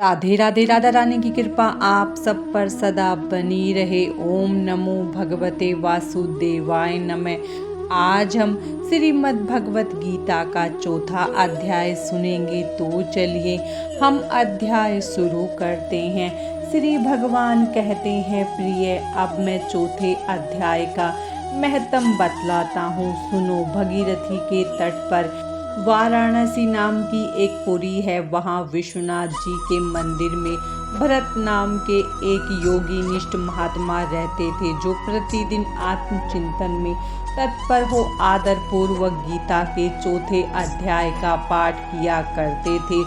राधे राधे। राधा रानी की कृपा आप सब पर सदा बनी रहे। ओम नमो भगवते वासुदेवाय नमः। आज हम श्रीमद् भगवत गीता का चौथा अध्याय सुनेंगे, तो चलिए हम अध्याय शुरू करते हैं। श्री भगवान कहते हैं, प्रिय अब मैं चौथे अध्याय का महत्व बतलाता हूँ, सुनो। भगीरथी के तट पर वाराणसी नाम की एक पुरी है। वहाँ विश्वनाथ जी के मंदिर में भरत नाम के एक योगी निष्ठ महात्मा रहते थे, जो प्रतिदिन आत्मचिंतन में तत्पर हो आदर पूर्वक गीता के चौथे अध्याय का पाठ किया करते थे।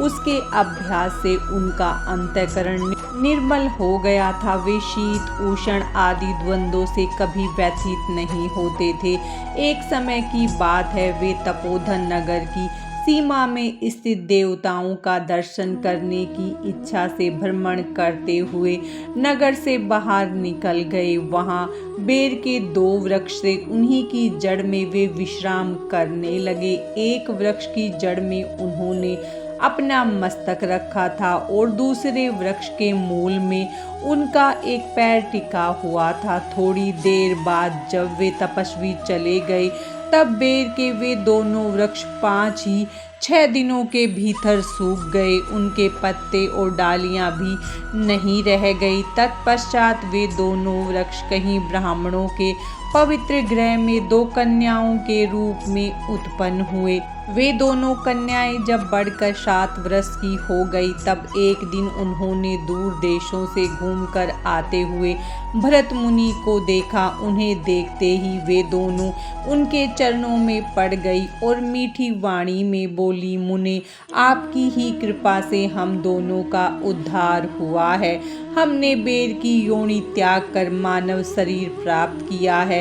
उसके अभ्यास से उनका अंतःकरण निर्मल हो गया था। वे शीत उष्ण आदि द्वंद्वों से कभी व्यथित नहीं होते थे। एक समय की बात है, वे तपोधन नगर की सीमा में स्थित देवताओं का दर्शन करने की इच्छा से भ्रमण करते हुए नगर से बाहर निकल गए। वहां बेर के 2 वृक्ष थे, उन्हीं की जड़ में वे विश्राम करने लगे। एक वृक्ष की जड़ में उन्होंने अपना मस्तक रखा था और दूसरे वृक्ष के मूल में उनका एक पैर टिका हुआ था। थोड़ी देर बाद जब वे तपस्वी चले गए, तब बेर के वे दोनों वृक्ष 5-6 दिनों के भीतर सूख गए। उनके पत्ते और डालियां भी नहीं रह गई। तत्पश्चात वे दोनों वृक्ष कहीं ब्राह्मणों के पवित्र गृह में 2 कन्याओं के रूप में उत्पन्न हुए। वे दोनों कन्याएं जब बढ़कर 7 वर्ष की हो गई, तब एक दिन उन्होंने दूर देशों से घूमकर आते हुए भरत मुनि को देखा। उन्हें देखते ही वे दोनों उनके चरणों में पड़ गई और मीठी वाणी में बोली, मुने, आपकी ही कृपा से हम दोनों का उद्धार हुआ है। हमने बेर की योनि त्याग कर मानव शरीर प्राप्त किया है।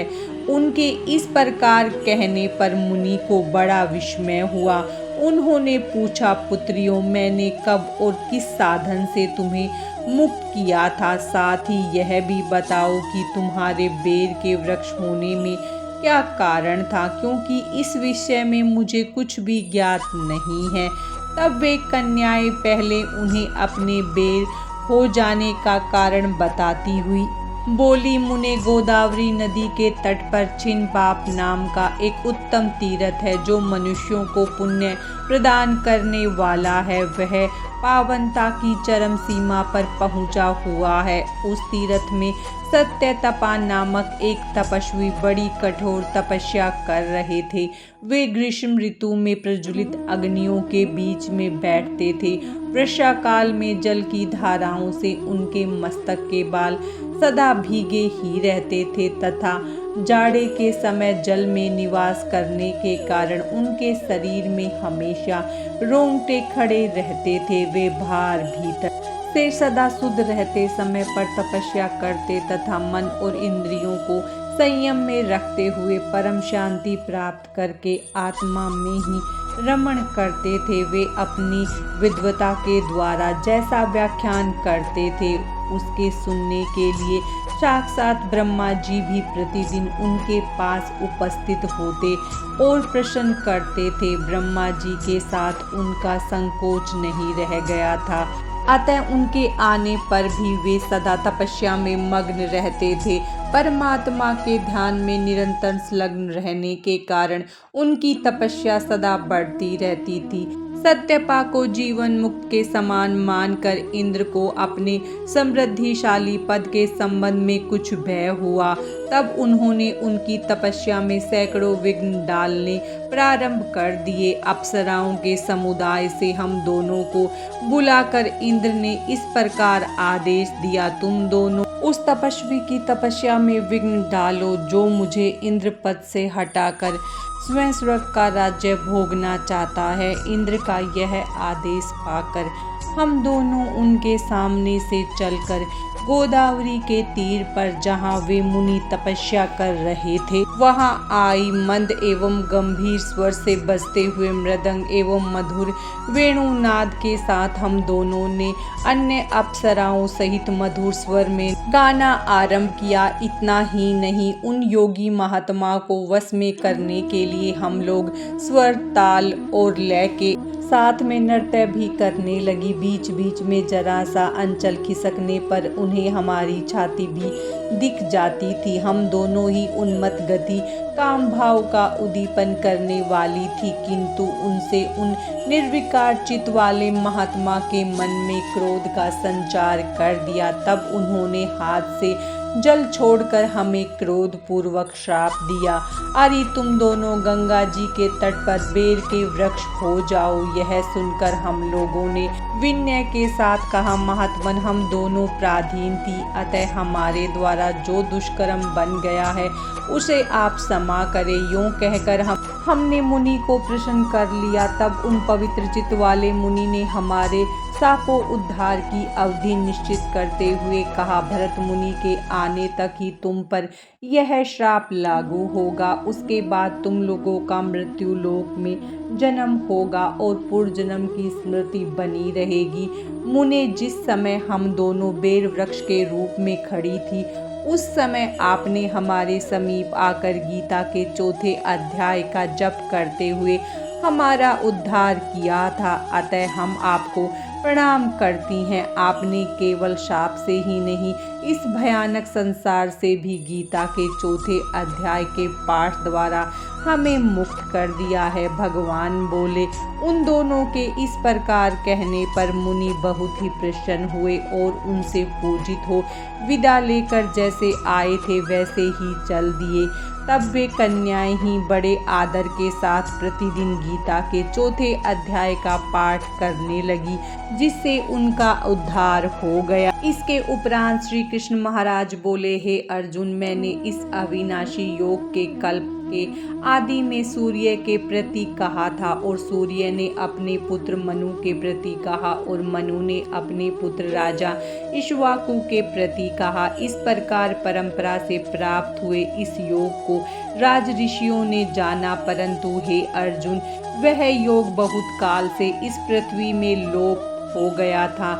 उनके इस प्रकार कहने पर मुनि को बड़ा विस्मय हुआ। उन्होंने पूछा, पुत्रियों, मैंने कब और किस साधन से तुम्हें मुक्त किया था? साथ ही यह भी बताओ कि तुम्हारे बेर के वृक्ष होने में क्या कारण था, क्योंकि इस विषय में मुझे कुछ भी ज्ञात नहीं है। तब वे कन्याएं पहले उन्हें अपने बेर हो जाने का कारण बताती हुई बोली, मुने, गोदावरी नदी के तट पर छिन्नपाप नाम का एक उत्तम तीर्थ है, जो मनुष्यों को पुण्य प्रदान करने वाला है। वह पावनता की चरम सीमा पर पहुंचा हुआ है। उस तीर्थ में सत्यतपा नामक एक तपस्वी बड़ी कठोर तपस्या कर रहे थे। वे ग्रीष्म ऋतु में प्रज्वलित अग्नियों के बीच में बैठते थे। वर्षा काल में जल की धाराओं से उनके मस्तक के बाल सदा भीगे ही रहते थे तथा जाड़े के समय जल में निवास करने के कारण उनके शरीर में हमेशा रोंगटे खड़े रहते थे। वे बाहर भीतर से सदा शुद्ध रहते, समय पर तपस्या करते तथा मन और इंद्रियों को संयम में रखते हुए परम शांति प्राप्त करके आत्मा में ही रमण करते थे। वे अपनी विद्वता के द्वारा जैसा व्याख्यान करते थे, उसके सुनने के लिए साक्षात ब्रह्मा जी भी प्रतिदिन उनके पास उपस्थित होते और प्रश्न करते थे। ब्रह्मा जी के साथ उनका संकोच नहीं रह गया था, अतः उनके आने पर भी वे सदा तपस्या में मग्न रहते थे। परमात्मा के ध्यान में निरंतर संलग्न रहने के कारण उनकी तपस्या सदा बढ़ती रहती थी। सत्यपा को जीवन मुक्त के समान मानकर इंद्र को अपने समृद्धिशाली पद के संबंध में कुछ भय हुआ। तब उन्होंने उनकी तपस्या में सैकड़ों विघ्न डालने प्रारंभ कर दिए। अप्सराओं के समुदाय से हम दोनों को बुलाकर इंद्र ने इस प्रकार आदेश दिया, तुम दोनों उस तपस्वी की तपस्या में विघ्न डालो जो मुझे इंद्र पद से हटाकर स्वयं स्वर्ग का राज्य भोगना चाहता है। इंद्र का यह आदेश पाकर हम दोनों उनके सामने से चलकर गोदावरी के तीर पर, जहाँ वे मुनि तपस्या कर रहे थे, वहाँ आई। मंद एवं गंभीर स्वर से बजते हुए मृदंग एवं मधुर वेणुनाद के साथ हम दोनों ने अन्य अप्सराओं सहित मधुर स्वर में गाना आरंभ किया। इतना ही नहीं, उन योगी महात्मा को वश में करने के लिए हम लोग स्वर, ताल और लय के साथ में नृत्य भी करने लगी। बीच बीच में जरा सा अंचल खिसकने पर उन्हें हमारी छाती भी दिख जाती थी। हम दोनों ही उन्मत्त गति काम भाव का उद्दीपन करने वाली थी, किंतु उनसे उन निर्विकार चित्त वाले महात्मा के मन में क्रोध का संचार कर दिया। तब उन्होंने हाथ से जल छोड़कर हमें क्रोध पूर्वक श्राप दिया, अरे तुम दोनों गंगा जी के तट पर बेर के वृक्ष हो जाओ। यह सुनकर हम लोगों ने विनय के साथ कहा, महात्मन हम दोनों पराधीन थी, अतः हमारे द्वारा जो दुष्कर्म बन गया है उसे आप क्षमा करें। यूं कहकर हमने मुनि को प्रसन्न कर लिया। तब उन पवित्र चित्त वाले मुनि ने हमारे साको उद्धार की अवधि निश्चित करते हुए कहा, भरत मुनि के आने तक ही तुम पर यह श्राप लागू होगा। उसके बाद तुम लोगों का मृत्यु लोक में जन्म होगा और पूर्व जन्म की स्मृति बनी रहेगी। मुने, जिस समय हम दोनों बेर वृक्ष के रूप में खड़ी थी, उस समय आपने हमारे समीप आकर गीता के चौथे अध्याय का जप करते हुए हमारा उद्धार किया था, अतः हम आपको प्रणाम करती हैं। आपने केवल शाप से ही नहीं, इस भयानक संसार से भी गीता के चौथे अध्याय के पाठ द्वारा हमें मुक्त कर दिया है। भगवान बोले। उन दोनों के इस प्रकार कहने पर मुनि बहुत ही प्रसन्न हुए और उनसे पूजित हो विदा लेकर जैसे आए थे वैसे ही चल दिए। तब वे कन्याएं ही बड़े आदर के साथ प्रतिदिन गीता के चौथे अध्याय का पाठ करने लगी, जिससे उनका उद्धार हो गया। इसके उपरांत श्री कृष्ण महाराज बोले, हे अर्जुन, मैंने इस अविनाशी योग के कल्प के आदि में सूर्य के प्रति कहा था और सूर्य ने अपने पुत्र मनु के प्रति कहा और मनु ने अपने पुत्र राजा इक्ष्वाकु के प्रति कहा। इस प्रकार परंपरा से प्राप्त हुए इस योग को राज ऋषियों ने जाना, परंतु हे अर्जुन, वह योग बहुत काल से इस पृथ्वी में लोप हो गया था।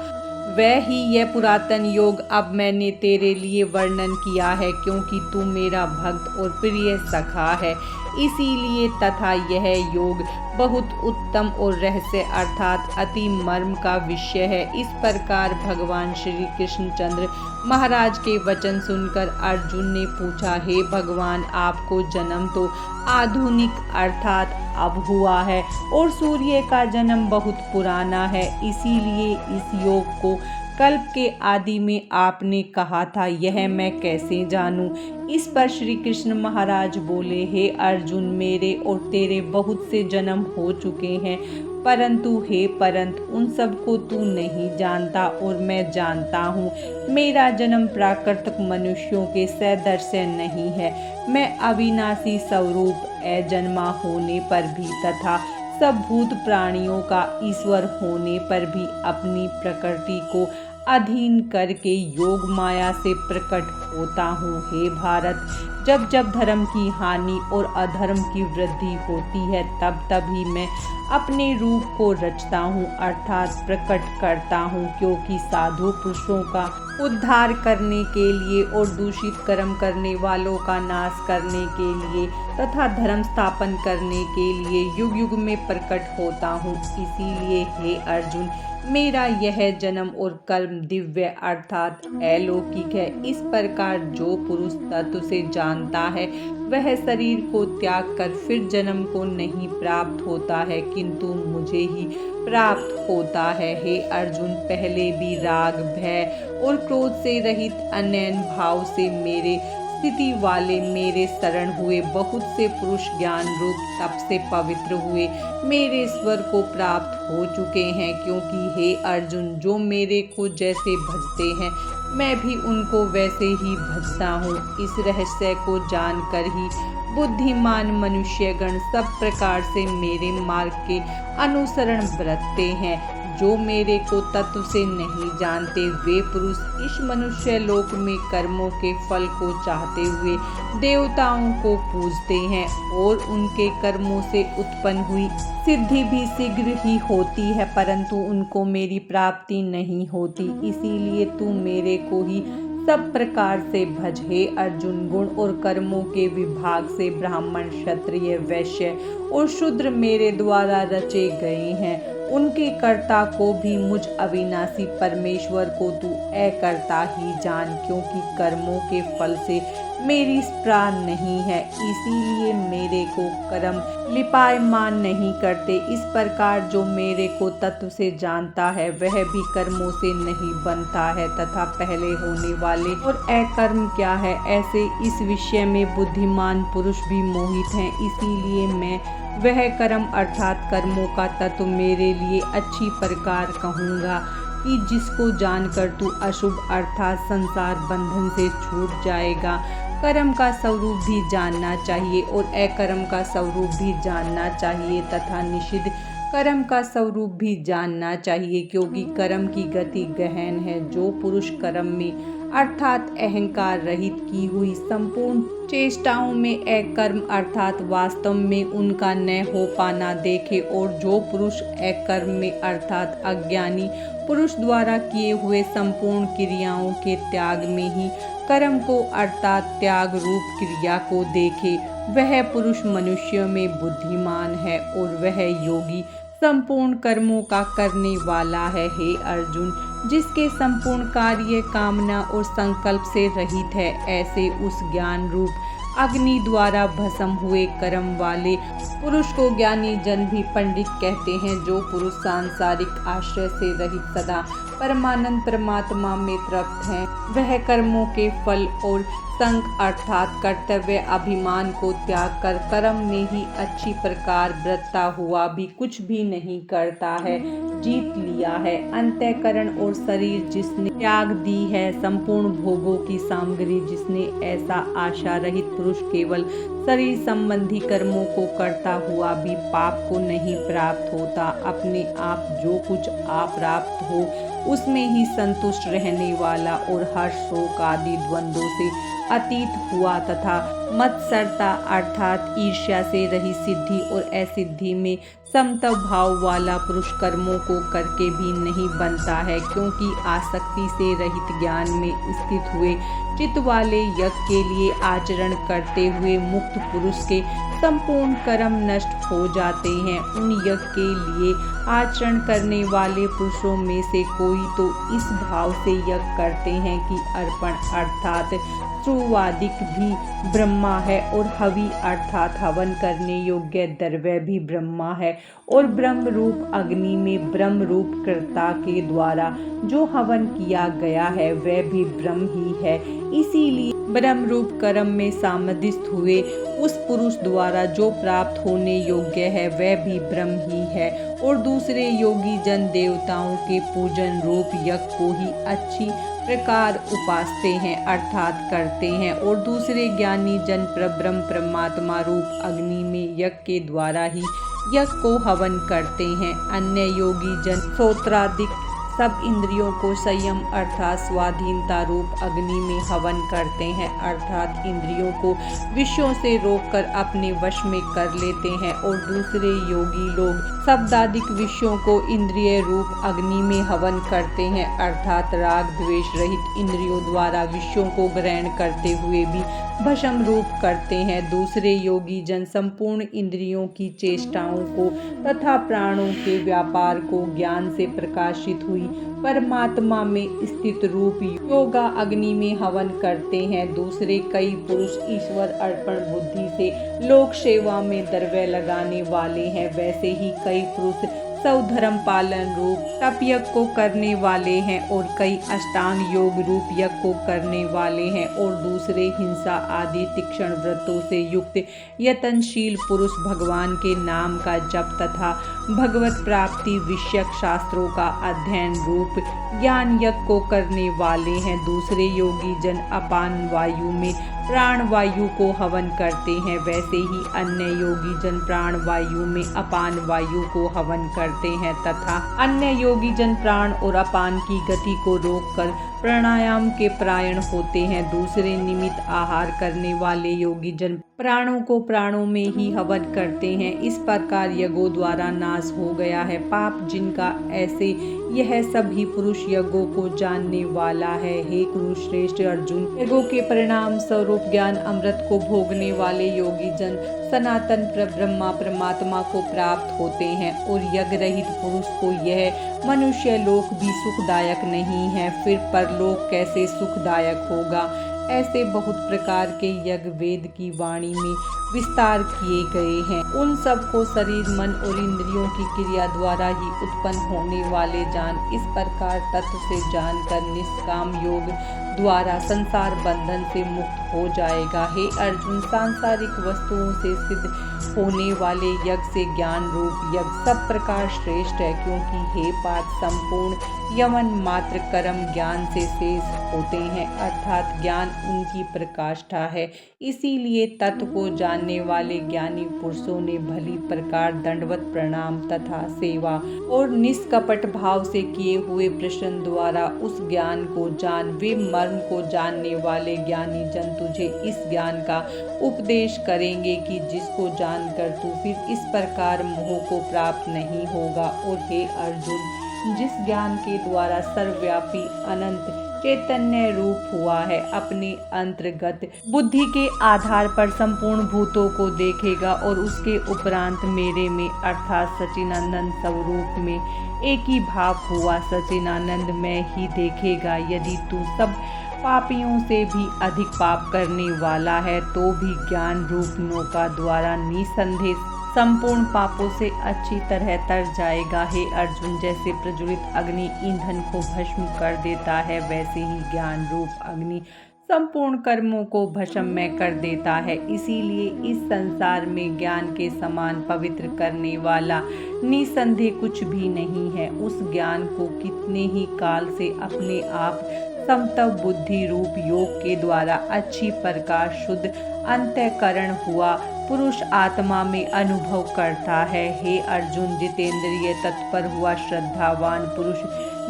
वह ही यह पुरातन योग अब मैंने तेरे लिए वर्णन किया है, क्योंकि तू मेरा भक्त और प्रिय सखा है, इसीलिए। तथा यह योग बहुत उत्तम और रहस्य अर्थात अति मर्म का विषय है। इस प्रकार भगवान श्री कृष्णचंद्र महाराज के वचन सुनकर अर्जुन ने पूछा, हे भगवान, आपको जन्म तो आधुनिक अर्थात अब हुआ है और सूर्य का जन्म बहुत पुराना है, इसीलिए इस योग को कल्प के आदि में आपने कहा था, यह मैं कैसे जानूं। इस पर श्री कृष्ण महाराज बोले, हे अर्जुन, मेरे और तेरे बहुत से जन्म हो चुके हैं, परंतु हे परंत उन सबको तू नहीं जानता और मैं जानता हूँ। मेरा जन्म प्राकृतिक मनुष्यों के सदृश्य नहीं है। मैं अविनाशी स्वरूप अजन्मा होने पर भी तथा सब भूत प्राणियों का ईश्वर होने पर भी अपनी प्रकृति को अधीन करके योग माया से प्रकट होता हूँ। हे भारत, जब जब धर्म की हानि और अधर्म की वृद्धि होती है, तब तभी मैं अपने रूप को रचता हूँ अर्थात प्रकट करता हूँ, क्योंकि साधु पुरुषों का उद्धार करने के लिए और दूषित कर्म करने वालों का नाश करने के लिए तथा धर्म स्थापन करने के लिए युग युग में प्रकट होता हूँ। इसीलिए हे अर्जुन, मेरा यह जन्म और कर्म दिव्य अर्थात अलौकिक है। इस प्रकार जो पुरुष तत्व से जानता है वह शरीर को त्याग कर फिर जन्म को नहीं प्राप्त होता है, किंतु मुझे ही प्राप्त होता है। हे अर्जुन, पहले भी राग, भय और क्रोध से रहित अनन्य भाव से मेरे स्थिति वाले मेरे शरण हुए बहुत से पुरुष ज्ञान रूप तप से पवित्र हुए मेरे स्वर को प्राप्त हो चुके हैं, क्योंकि हे अर्जुन, जो मेरे को जैसे भजते हैं मैं भी उनको वैसे ही भजता हूँ। इस रहस्य को जानकर ही बुद्धिमान मनुष्यगण सब प्रकार से मेरे मार्ग के अनुसरण बरतते हैं। जो मेरे को तत्व से नहीं जानते वे पुरुष इस मनुष्य लोक में कर्मों के फल को चाहते हुए देवताओं को पूजते हैं और उनके कर्मों से उत्पन्न हुई सिद्धि भी शीघ्र ही होती है, परंतु उनको मेरी प्राप्ति नहीं होती। इसीलिए तू मेरे को ही सब प्रकार से भज। हे अर्जुन, गुण और कर्मों के विभाग से ब्राह्मण, क्षत्रिय, वैश्य और शूद्र मेरे द्वारा रचे गए हैं उनके कर्ता को भी मुझ अविनाशी परमेश्वर को तू अकर्ता ही जान, क्योंकि कर्मों के फल से मेरी स्पृहा नहीं है, इसीलिए मेरे को कर्म लिपायमान नहीं करते। इस प्रकार जो मेरे को तत्व से जानता है वह भी कर्मों से नहीं बनता है तथा पहले होने वाले और अकर्म क्या है, ऐसे इस विषय में बुद्धिमान पुरुष भी मोहित हैं। इसीलिए मैं वह कर्म अर्थात कर्मों का तत्व मेरे लिए अच्छी प्रकार कहूँगा कि जिसको जानकर तू अशुभ अर्थात संसार बंधन से छूट जाएगा। कर्म का स्वरूप भी जानना चाहिए और अकर्म का स्वरूप भी जानना चाहिए तथा निषिद्ध कर्म का स्वरूप भी जानना चाहिए, क्योंकि कर्म की गति गहन है। जो पुरुष कर्म में अर्थात अहंकार रहित की हुई संपूर्ण चेष्टाओं में अकर्म अर्थात वास्तव में उनका न हो पाना देखे, और जो पुरुष अकर्म में अर्थात अज्ञानी पुरुष द्वारा किए हुए संपूर्ण क्रियाओं के त्याग में ही कर्म को अर्थात त्याग रूप क्रिया को देखे, वह पुरुष मनुष्य में बुद्धिमान है और वह योगी संपूर्ण कर्मों का करने वाला है। हे अर्जुन, जिसके संपूर्ण कार्य कामना और संकल्प से रहित है, ऐसे उस ज्ञान रूप अग्नि द्वारा भस्म हुए कर्म वाले पुरुष को ज्ञानी जन भी पंडित कहते हैं। जो पुरुष सांसारिक आश्रय से रहित सदा परमानंद परमात्मा में तृप्त हैं, वह कर्मों के फल और संग अर्थात कर्तव्य अभिमान को त्याग कर कर्म में ही अच्छी प्रकार व्रता हुआ भी कुछ भी नहीं करता है, जीत लिया है। अंतःकरण और शरीर जिसने त्याग दी है, संपूर्ण भोगों की सामग्री जिसने, ऐसा आशा रहित पुरुष केवल शरीर संबंधी कर्मों को करता हुआ भी पाप को नहीं प्राप्त होता। अपने आप जो कुछ प्राप्त हो उसमें ही संतुष्ट रहने वाला और हर्ष शोक आदि द्वंद्वों से अतीत हुआ तथा मत्सरता अर्थात ईर्ष्या से रही सिद्धि और असिद्धि में समत्व भाव वाला पुरुष कर्मों को करके भी नहीं बनता है, क्योंकि आसक्ति से रहित ज्ञान में स्थित हुए चित्त वाले यज्ञ के लिए आचरण करते हुए मुक्त पुरुष के संपूर्ण कर्म नष्ट हो जाते हैं। उन यज्ञ के लिए आचरण करने वाले पुरुषों में से कोई तो इस भाव से यज्ञ करते हैं कि अर्पण अर्थात सुवादिक भी ब्रह्मा है और हवि अर्थात हवन करने योग्य द्रव्य भी ब्रह्मा है, और ब्रह्म रूप अग्नि में ब्रह्म रूप कर्ता के द्वारा जो हवन किया गया है वह भी ब्रह्म ही है। इसीलिए ब्रह्म रूप कर्म में सामधिस्थ हुए उस पुरुष द्वारा जो प्राप्त होने योग्य है वह भी ब्रह्म ही है, और दूसरे योगी जन देवताओं के पूजन रूप यज्ञ को ही अच्छी प्रकार उपासते हैं अर्थात करते हैं, और दूसरे ज्ञानी जन ब्रह्म परमात्मा रूप अग्नि में यज्ञ के द्वारा ही यज्ञ को हवन करते हैं। अन्य योगी जन श्रोत्रादिक सब इंद्रियों को संयम अर्थात स्वाधीनता रूप अग्नि में हवन करते हैं, अर्थात इंद्रियों को विषयों से रोककर अपने वश में कर लेते हैं, और दूसरे योगी लोग शब्दादिक विषयों को इंद्रिय रूप अग्नि में हवन करते हैं, अर्थात राग द्वेष रहित इंद्रियों द्वारा विषयों को ग्रहण करते हुए भी भस्म रूप करते हैं। दूसरे योगी जन संपूर्ण इंद्रियों की चेष्टाओं को तथा प्राणों के व्यापार को ज्ञान से प्रकाशित हुई परमात्मा में स्थित रूप योगा अग्नि में हवन करते हैं। दूसरे कई पुरुष ईश्वर अर्पण बुद्धि से लोक सेवा में द्रव्य लगाने वाले हैं, वैसे ही कई पुरुष स्वधर्म पालन रूप तप यज्ञ को करने वाले हैं, और कई अष्टांग योग रूप यज्ञ को करने वाले हैं, और दूसरे हिंसा आदि तीक्ष्ण व्रतों से युक्त यतनशील पुरुष भगवान के नाम का जप तथा भगवत प्राप्ति विषयक शास्त्रों का अध्ययन रूप ज्ञान यज्ञ को करने वाले हैं। दूसरे योगी जन अपान वायु में प्राण वायु को हवन करते हैं, वैसे ही अन्य योगी जन प्राण वायु में अपान वायु को हवन करते हैं, तथा अन्य योगी जन प्राण और अपान की गति को रोककर प्राणायाम के परायण होते हैं। दूसरे निमित्त आहार करने वाले योगी जन प्राणों को प्राणों में ही हवन करते हैं। इस प्रकार यज्ञों द्वारा नाश हो गया है पाप जिनका, ऐसे यह सभी पुरुष यज्ञों को जानने वाला है। हे कुरुश्रेष्ठ अर्जुन, यज्ञों के परिणाम स्वरूप स्वरूप ज्ञान अमृत को भोगने वाले योगी जन सनातन ब्रह्मा परमात्मा को प्राप्त होते हैं और यज्ञ रहित पुरुष को यह मनुष्य लोक भी सुखदायक नहीं है, फिर परलोक कैसे सुखदायक होगा। ऐसे बहुत प्रकार के यज्ञ वेद की वाणी में विस्तार किए गए हैं। उन सब को शरीर मन और इंद्रियों की क्रिया द्वारा ही उत्पन्न होने वाले जान इस प्रकार तत्व से जानकर निष्काम योग द्वारा संसार बंधन से मुक्त हो जाएगा। हे अर्जुन, सांसारिक वस्तुओं से सिद्ध होने वाले यज्ञ से ज्ञान रूप यज्ञ सब प्रकार श्रेष्ठ है, क्योंकि हे पार्थ संपूर्ण यमन मात्र कर्म ज्ञान से शेष होते हैं, अर्थात ज्ञान उनकी प्रकाष्ठा है। इसीलिए तत्व को जानने वाले ज्ञानी पुरुषों ने भली प्रकार दंडवत प्रणाम तथा सेवा और निष्कपट भाव से किए हुए प्रश्न द्वारा उस ज्ञान को जान। वे मर्म को जानने वाले ज्ञानी जन तुझे इस ज्ञान का उपदेश करेंगे कि जिसको जानकर तू फिर इस प्रकार मोह को प्राप्त नहीं होगा। और हे अर्जुन, जिस ज्ञान के द्वारा सर्वव्यापी अनंत चैतन्य रूप हुआ है, अपने अंतर्गत बुद्धि के आधार पर संपूर्ण भूतों को देखेगा और उसके उपरांत मेरे में अर्थात सच्चिदानंद स्वरूप में एक ही भाव हुआ सच्चिदानंद में ही देखेगा। यदि तू सब पापियों से भी अधिक पाप करने वाला है तो भी ज्ञान रूप नौका द्वारा निसंदेह संपूर्ण पापों से अच्छी तरह तर जाएगा। हे अर्जुन, जैसे प्रज्वलित अग्नि ईंधन को भस्म कर देता है, वैसे ही ज्ञान रूप अग्नि संपूर्ण कर्मों को भस्म में कर देता है। इसीलिए इस संसार में ज्ञान के समान पवित्र करने वाला निसंदेह कुछ भी नहीं है। उस ज्ञान को कितने ही काल से अपने आप समतव बुद्धि रूप योग के द्वारा अच्छी प्रकार शुद्ध अंतःकरण हुआ पुरुष आत्मा में अनुभव करता है। हे अर्जुन, जितेंद्रिय तत्पर हुआ श्रद्धावान पुरुष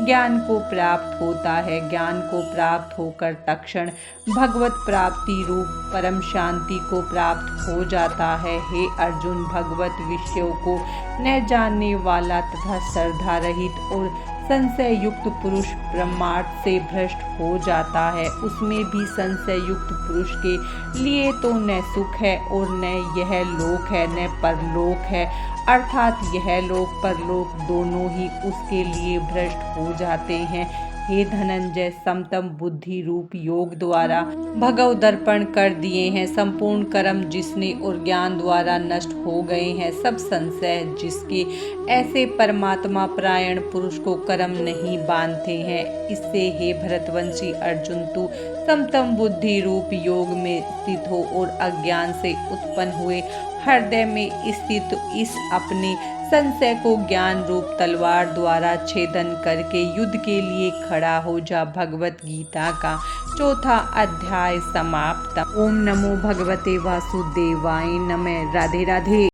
ज्ञान को प्राप्त होता है। ज्ञान को प्राप्त होकर तत्क्षण भगवत प्राप्ति रूप परम शांति को प्राप्त हो जाता है। हे अर्जुन, भगवत विषयों को न जानने वाला तथा श्रद्धा रहित और संशय युक्त पुरुष ब्रह्मार्थ से भ्रष्ट हो जाता है। उसमें भी संशय युक्त पुरुष के लिए तो न सुख है और न यह लोक है न परलोक है, अर्थात यह लोक परलोक दोनों ही उसके लिए भ्रष्ट हो जाते हैं। हे धनंजय, समतम बुद्धि रूप योग द्वारा भगव दर्पण कर दिए हैं संपूर्ण कर्म जिसने और ज्ञान द्वारा नष्ट हो गए हैं सब संशय जिसके। ऐसे परमात्मा परायण पुरुष को कर्म नहीं बांधते हैं। इससे हे भरतवंशी अर्जुन, तू समतम बुद्धि रूप योग में स्थित हो और अज्ञान से उत्पन्न हुए हृदय में स्थित इस अपने संशय को ज्ञान रूप तलवार द्वारा छेदन करके युद्ध के लिए खड़ा हो जा। भगवत गीता का 4वां अध्याय समाप्त। ओम नमो भगवते वासुदेवाय नमः। राधे राधे।